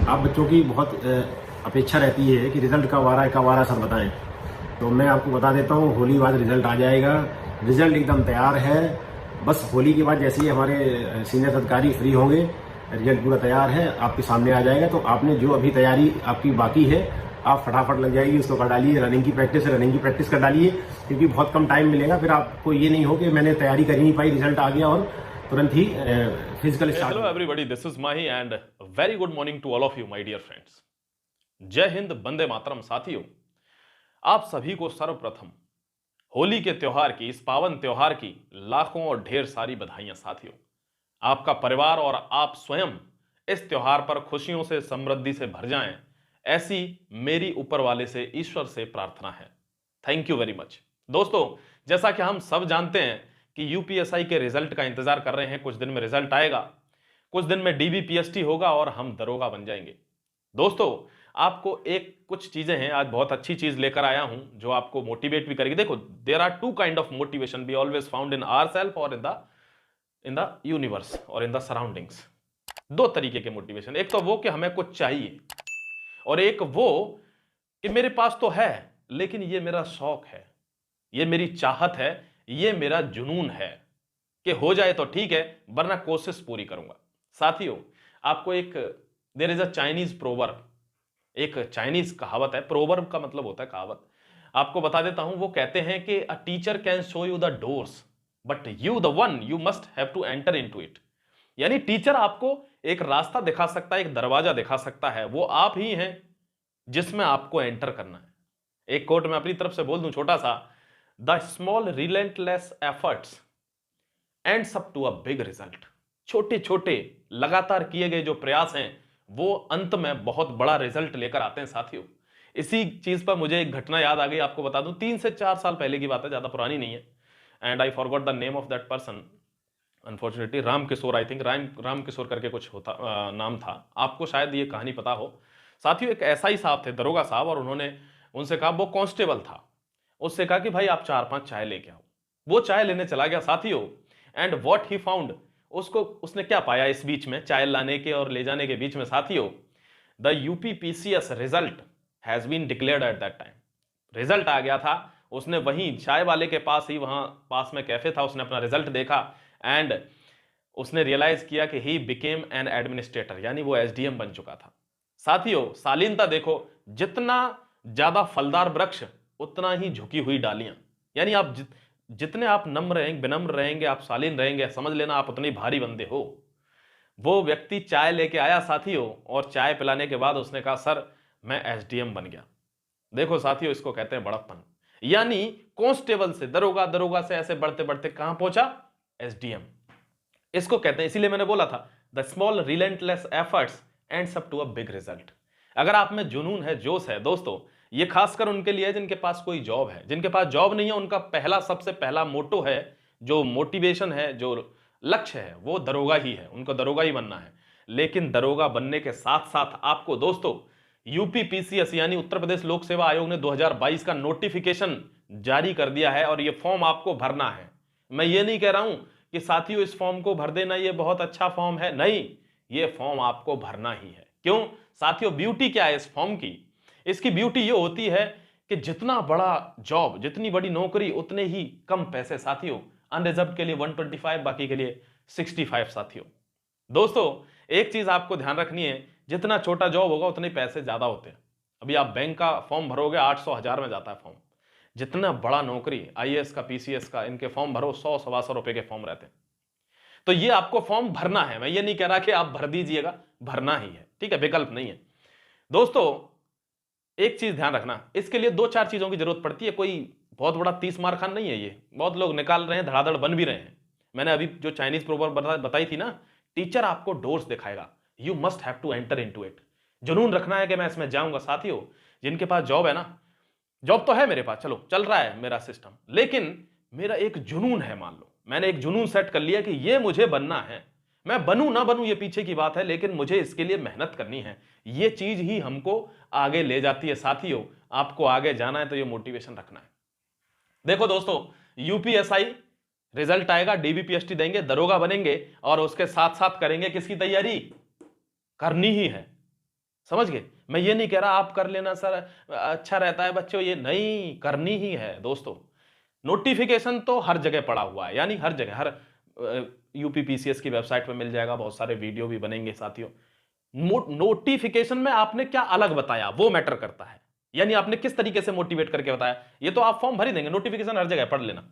आप बच्चों की बहुत अपेक्षा रहती है कि रिजल्ट कब आ रहा है, कब आ रहा है, सब बताएं। तो मैं आपको बता देता हूँ, होली बाद रिजल्ट आ जाएगा। रिजल्ट एकदम तैयार है। बस होली के बाद जैसे ही हमारे सीनियर अधिकारी फ्री होंगे, रिजल्ट पूरा तैयार है, आपके सामने आ जाएगा। तो आपने जो अभी तैयारी आपकी बाकी है, आप फटाफट लग जाएगी, उसको कर डालिए। रनिंग की प्रैक्टिस है, रनिंग की प्रैक्टिस कर डालिए, क्योंकि बहुत कम टाइम मिलेगा। फिर आपको ये नहीं हो कि मैंने तैयारी कर ही नहीं पाई, रिजल्ट आ गया और तुरंत ही physical start. Hello everybody, this is Mahi and very good morning to all of you my dear friends. जय हिंद, वंदे मातरम। साथियों, आप सभी को सर्वप्रथम होली के त्योहार की, इस पावन त्योहार की लाखों और ढेर सारी बधाइयां। साथियों, आपका परिवार और आप स्वयं इस त्योहार पर खुशियों से, समृद्धि से भर जाएं, ऐसी मेरी ऊपर वाले से, ईश्वर से प्रार्थना है। Thank you very much. दोस्तों, जैसा कि हम सब जानते हैं कि यूपीएसआई के रिजल्ट का इंतजार कर रहे हैं। कुछ दिन में रिजल्ट आएगा, कुछ दिन में डीबीपीएसटी होगा और हम दरोगा बन जाएंगे। दोस्तों, आपको एक कुछ चीजें हैं, आज बहुत अच्छी चीज लेकर आया हूं जो आपको मोटिवेट भी करेगी। देखो, there are two kind of motivation be always found in our self और इन द यूनिवर्स और इन द सराउंडिंग्स। दो तरीके के मोटिवेशन, एक तो वो कि हमें कुछ चाहिए, और एक वो कि मेरे पास तो है लेकिन ये मेरा शौक है, ये मेरी चाहत है, ये मेरा जुनून है कि हो जाए तो ठीक है, वरना कोशिश पूरी करूंगा। साथियों, आपको एक, there is a Chinese proverb, एक चाइनीज कहावत है। प्रोवर्ब का मतलब होता है कहावत। आपको बता देता हूं, वो कहते हैं कि a teacher can show you the doors but you the one you must have to enter into it. यानी टीचर आपको एक रास्ता दिखा सकता है, एक दरवाजा दिखा सकता है, वो आप ही हैं जिसमें आपको एंटर करना है। एक कोट मैं अपनी तरफ से बोल दूं छोटा सा, the small relentless efforts ends up to a big result. छोटे छोटे लगातार किए गए जो प्रयास हैं, वो अंत में बहुत बड़ा रिजल्ट लेकर आते हैं। साथियों, इसी चीज पर मुझे एक घटना याद आ गई, आपको बता दूं। 3 से 4 साल पहले की बात है, ज्यादा पुरानी नहीं है। And I forgot the name of that person, unfortunately. Ram Kishore, I think Ram Kishore करके कुछ होता नाम था। आपको शायद ये कहानी पता हो। साथियों, एक ऐसा ही साहब थे, दरोगा साहब, और उन्होंने उनसे कहा, वो कांस्टेबल था, उससे कहा कि भाई आप 4-5 चाय लेके आओ। वो चाय लेने चला गया साथियों, एंड व्हाट ही फाउंड, उसने क्या पाया इस बीच में, चाय लाने के और ले जाने के बीच में? साथियों, the UPPCS result has been declared at that time. Result आ गया था। उसने वहीं चाय वाले के पास ही, वहां पास में कैफे था, उसने अपना रिजल्ट देखा एंड उसने रियलाइज किया कि ही बिकेम एन एडमिनिस्ट्रेटर, यानी वो एसडीएम बन चुका था। साथियों, शालीनता देखो, जितना ज्यादा फलदार वृक्ष उतना ही झुकी हुई डालियां। यानी आप जितने आप नम्र रहेंगे, विनम्र रहेंगे, आप शालीन रहेंगे, समझ लेना आप उतने भारी बंदे हो। वो व्यक्ति चाय लेके आया साथियों, और चाय पिलाने के बाद उसने कहा, सर मैं एसडीएम बन गया। देखो साथियों, इसको कहते हैं बड़प्पन। यानी कांस्टेबल से दरोगा, दरोगा से ऐसे बढ़ते बढ़ते कहां पहुंचा? एसडीएम। इसको कहते हैं, इसीलिए मैंने बोला था, the small relentless efforts ends up to a big result. अगर आप में जुनून है, जोश है, दोस्तों, ये खासकर उनके लिए है जिनके पास कोई जॉब है। जिनके पास जॉब नहीं है, उनका पहला, सबसे पहला मोटो है, जो मोटिवेशन है, जो लक्ष्य है, वो दरोगा ही है। उनको दरोगा ही बनना है। लेकिन दरोगा बनने के साथ साथ आपको दोस्तों, यूपीपीसीएस यानी उत्तर प्रदेश लोक सेवा आयोग ने 2022 का नोटिफिकेशन जारी कर दिया है, और ये फॉर्म आपको भरना है। मैं ये नहीं कह रहा हूं कि साथियों इस फॉर्म को भर देना, ये बहुत अच्छा फॉर्म है, नहीं, ये फॉर्म आपको भरना ही है। क्यों साथियों? ब्यूटी क्या है इस फॉर्म की? इसकी ब्यूटी ये होती है कि जितना बड़ा जॉब, जितनी बड़ी नौकरी, उतने ही कम पैसे। साथियों, अनरिजर्व के लिए 125, बाकी के लिए 65। साथियों, दोस्तों, एक चीज आपको ध्यान रखनी है, जितना छोटा जॉब होगा उतने पैसे ज्यादा होते हैं। अभी आप बैंक का फॉर्म भरोगे, 800-1000 में जाता है फॉर्म। जितना बड़ा नौकरी, आईएएस का, पीसीएस का, इनके फॉर्म भरो, 100-125 रुपए के फॉर्म रहते हैं। तो ये आपको फॉर्म भरना है। मैं ये नहीं कह रहा कि आप भर दीजिएगा, भरना ही है, ठीक है, विकल्प नहीं है। दोस्तों, एक चीज ध्यान रखना, इसके लिए 2-4 चीजों की जरूरत पड़ती है। कोई बहुत बड़ा 30 मार खान नहीं है ये, बहुत लोग निकाल रहे हैं, धड़ाधड़ बन भी रहे हैं। मैंने अभी जो चाइनीज प्रोवर्ब बताई थी ना, टीचर आपको डोर्स दिखाएगा, you must have to enter into it. जुनून रखना है कि मैं इसमें जाऊंगा। साथियों, जिनके पास जॉब है ना, जॉब तो है मेरे पास, चलो चल रहा है मेरा सिस्टम, लेकिन मेरा एक जुनून है। मान लो मैंने एक जुनून सेट कर लिया कि ये मुझे बनना है। मैं बनूं ना बनूं ये पीछे की बात है, लेकिन मुझे इसके लिए मेहनत करनी है। ये चीज ही हमको आगे ले जाती है। साथियों, आपको आगे जाना है तो ये मोटिवेशन रखना है। देखो दोस्तों, यूपीएसआई रिजल्ट आएगा, डीबीपीएसटी देंगे, दरोगा बनेंगे, और उसके साथ साथ करेंगे किसकी तैयारी? करनी ही है। समझ गए? मैं ये नहीं कह रहा आप कर लेना सर, अच्छा रहता है बच्चों, ये नहीं करनी ही है दोस्तों। नोटिफिकेशन तो हर जगह पड़ा हुआ है, यानी हर जगह, हर यूपीपीसीएस की वेबसाइट पे मिल जाएगा, बहुत सारे वीडियो भी बनेंगे साथियों। नोटिफिकेशन में आपने क्या अलग बताया वो मैटर करता है, यानी आपने किस तरीके से मोटिवेट करके बताया। ये तो आप फॉर्म भर ही देंगे, नोटिफिकेशन हर जगह पढ़ लेना।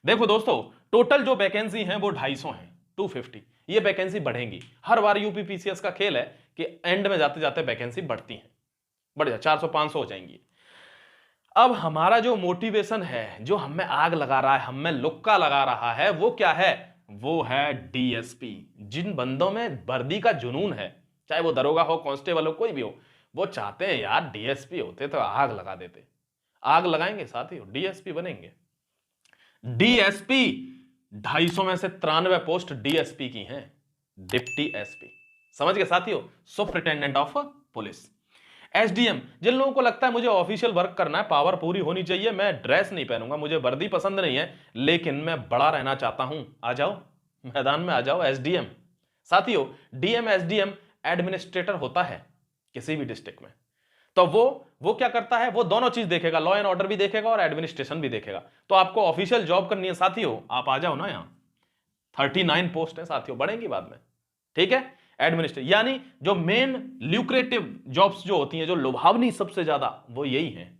देखो दोस्तों, टोटल जो वैकेंसी है वो 250 है, 250। ये वैकेंसी बढ़ेंगी, हर बार यूपीपीसीएस का खेल है कि एंड में जाते जाते वैकेंसी बढ़ती है, बढ़ जाए 400-500 हो जाएंगी। अब हमारा जो मोटिवेशन है, जो हमें आग लगा रहा है, हमें लुक्का लगा रहा है, वो क्या है? वो है डीएसपी। जिन बंदों में वर्दी का जुनून है, चाहे वो दरोगा हो, कांस्टेबल हो, कोई भी हो, वो चाहते हैं यार डीएसपी होते तो आग लगा देते। आग लगाएंगे साथियों, डीएसपी बनेंगे। डीएसपी 250 में से 93 पोस्ट डीएसपी की हैं, डिप्टी एसपी। समझ गए साथियों? Superintendent of police. एसडीएम, जिन लोगों को लगता है मुझे ऑफिशियल वर्क करना है, पावर पूरी होनी चाहिए, मैं ड्रेस नहीं पहनूंगा, मुझे वर्दी पसंद नहीं है, लेकिन मैं बड़ा रहना चाहता हूं, आ जाओ मैदान में, आ जाओ। एसडीएम साथियों, डीएम एसडीएम एडमिनिस्ट्रेटर होता है किसी भी डिस्ट्रिक्ट में, तो वो क्या करता है? वो दोनों चीज देखेगा, लॉ एंड ऑर्डर भी देखेगा और एडमिनिस्ट्रेशन भी देखेगा। तो आपको ऑफिशियल जॉब करनी है साथियों, आप आ जाओ ना यहां। 39 पोस्ट है साथियों, बढ़ेंगी बाद में, ठीक है। एडमिनिस्ट्रेशन यानी जो मेन ल्यूक्रेटिव जॉब्स जो होती हैं, जो लुभावनी सबसे ज्यादा, वो यही है,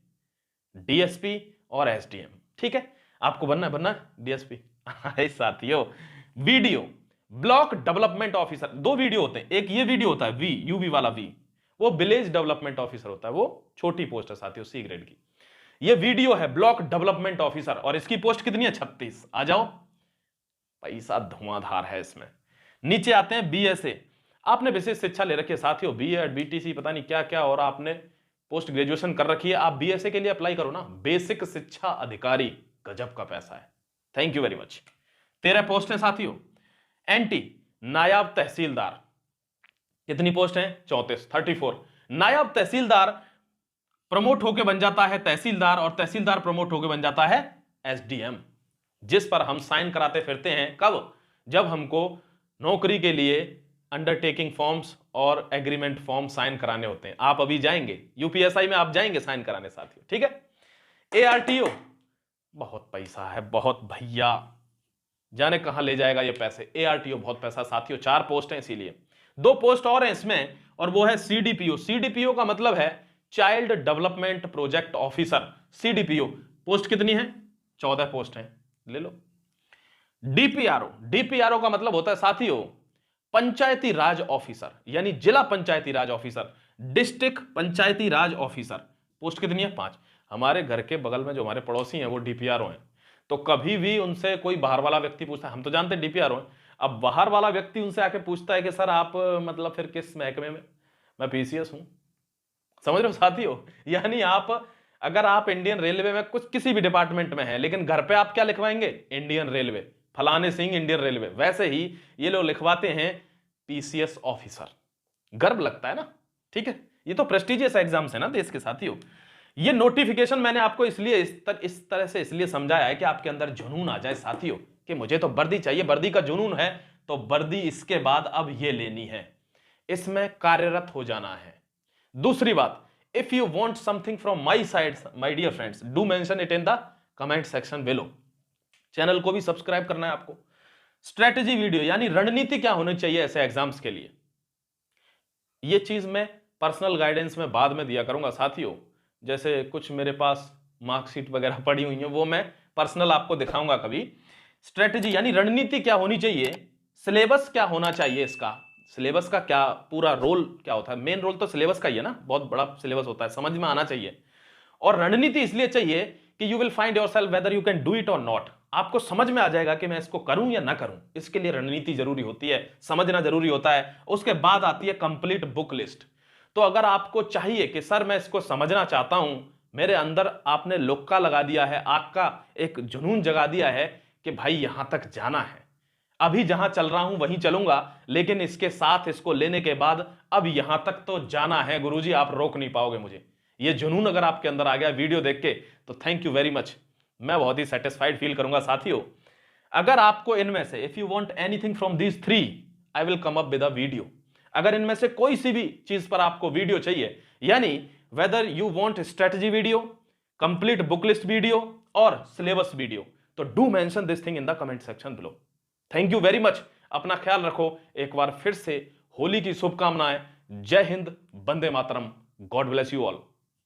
डीएसपी और एसडीएम, ठीक है। आपको बनना डीएसपी। साथियों, video block development officer, 2 video होते हैं, एक ये वीडियो होता है वी, यूवी वाला वी, वो विलेज डेवलपमेंट ऑफिसर होता है, वो छोटी पोस्ट है साथियों, सी ग्रेड की। ये वीडियो है ब्लॉक डेवलपमेंट ऑफिसर, और इसकी पोस्ट कितनी है? 36। आ जाओ, पैसा धुआंधार है इसमें। नीचे आते हैं बीएसए, आपने विशेष शिक्षा ले रखी है साथियों, बीएड बीटीसी पता नहीं क्या क्या, और आपने पोस्ट ग्रेजुएशन कर रखी है, आप बीएसए के लिए अप्लाई करो ना, बेसिक शिक्षा अधिकारी, गजब का पैसा है। Thank you very much. 13 post है साथियों। एनटी नायब तहसीलदार, कितनी पोस्ट है? 34। नायब तहसीलदार प्रमोट होकर बन जाता है तहसीलदार, और तहसीलदार प्रमोट होकर बन जाता है एसडीएम, जिस पर हम साइन कराते फिरते हैं। कब? जब हमको नौकरी के लिए अंडरटेकिंग फॉर्म्स और एग्रीमेंट फॉर्म साइन कराने होते हैं। आप अभी जाएंगे यूपीएसआई में, आप जाएंगे साइन कराने साथियों, ठीक है। एआरटीओ, बहुत पैसा है, बहुत भैया, जाने कहां ले जाएगा ये पैसे। एआरटीओ बहुत पैसा साथियों, 4 पोस्ट हैं, इसीलिए 2 पोस्ट और हैं इसमें, और वो है सीडीपीओ। सीडीपीओ का मतलब है child development project officer, CDPO. Post कितनी है? 14 पोस्ट हैं, ले लो। डीपीआरओ, डीपीआरओ का मतलब होता है साथियों पंचायती राज ऑफिसर, यानी जिला पंचायती राज ऑफिसर, डिस्ट्रिक्ट पंचायती राज ऑफिसर। पोस्ट कितनी है? 5। हमारे घर के बगल में जो हमारे पड़ोसी हैं वो डीपीआरओ हैं, तो कभी भी उनसे कोई बाहर वाला व्यक्ति पूछता है, हम तो जानते हैं डीपीआरओ हैं, अब बाहर वाला व्यक्ति उनसे आके पूछता है कि सर आप मतलब फिर किस महकमे में? मैं पीसीएस हूं। समझ रहे हो साथियों? यानी अगर आप इंडियन रेलवे में कुछ किसी भी डिपार्टमेंट में हैं, लेकिन घर पे आप क्या लिखवाएंगे? इंडियन रेलवे, फलाने सिंह इंडियन रेलवे। वैसे ही ये लोग लिखवाते हैं पीसीएस ऑफिसर। गर्व लगता है ना, ठीक है। ये तो प्रेस्टिजियस एग्जाम्स है ना देश के साथियों। ये नोटिफिकेशन मैंने आपको इसलिए इस तरह से इसलिए समझाया है कि आपके अंदर जुनून आ जाए साथियों, कि मुझे तो वर्दी चाहिए, वर्दी का जुनून है, तो वर्दी इसके बाद अब ये लेनी है, इसमें कार्यरत हो जाना है। दूसरी बात, if you want something from my side my dear friends, do mention it in the comment section below. Channel को भी सब्सक्राइब करना है आपको। स्ट्रेटेजी वीडियो, यानी रणनीति क्या होनी चाहिए ऐसे एग्जाम्स के लिए, ये चीज मैं पर्सनल गाइडेंस में बाद में दिया करूंगा साथियों। जैसे कुछ मेरे पास मार्कशीट वगैरह पड़ी हुई है, वो मैं पर्सनल आपको दिखाऊंगा कभी। स्ट्रेटेजी यानी रणनीति क्या होनी चाहिए, सिलेबस क्या होना चाहिए, इसका सिलेबस का क्या पूरा रोल क्या होता है। मेन रोल तो सिलेबस का ही है ना, बहुत बड़ा सिलेबस होता है, समझ में आना चाहिए। और रणनीति इसलिए चाहिए कि you will find yourself whether you can do it और नॉट। आपको समझ में आ जाएगा कि मैं इसको करूं या ना करूं, इसके लिए रणनीति जरूरी होती है, समझना जरूरी होता है। उसके बाद आती है कंप्लीट बुक लिस्ट। तो अगर आपको चाहिए कि सर मैं इसको समझना चाहता हूं, मेरे अंदर आपने लोक्का लगा दिया है, आपका एक जुनून जगा दिया है कि भाई यहां तक जाना है, अभी जहां चल रहा हूं वहीं चलूंगा, लेकिन इसके साथ इसको लेने के बाद अब यहां तक तो जाना है गुरुजी, आप रोक नहीं पाओगे मुझे। ये जुनून अगर आपके अंदर आ गया वीडियो देख के, तो थैंक यू वेरी मच, मैं बहुत ही सेटिस्फाइड फील करूंगा साथियों। अगर आपको इनमें से if you want anything from these 3, I will come up with a video. अगर इनमें से कोई सी भी चीज पर आपको वीडियो चाहिए, यानी whether you want strategy video, complete book list video और सिलेबस वीडियो, तो do mention this thing in the comment section below. Thank you very much. अपना ख्याल रखो। एक बार फिर से होली की शुभकामनाएं। जय हिंद, वंदे मातरम। God bless you all.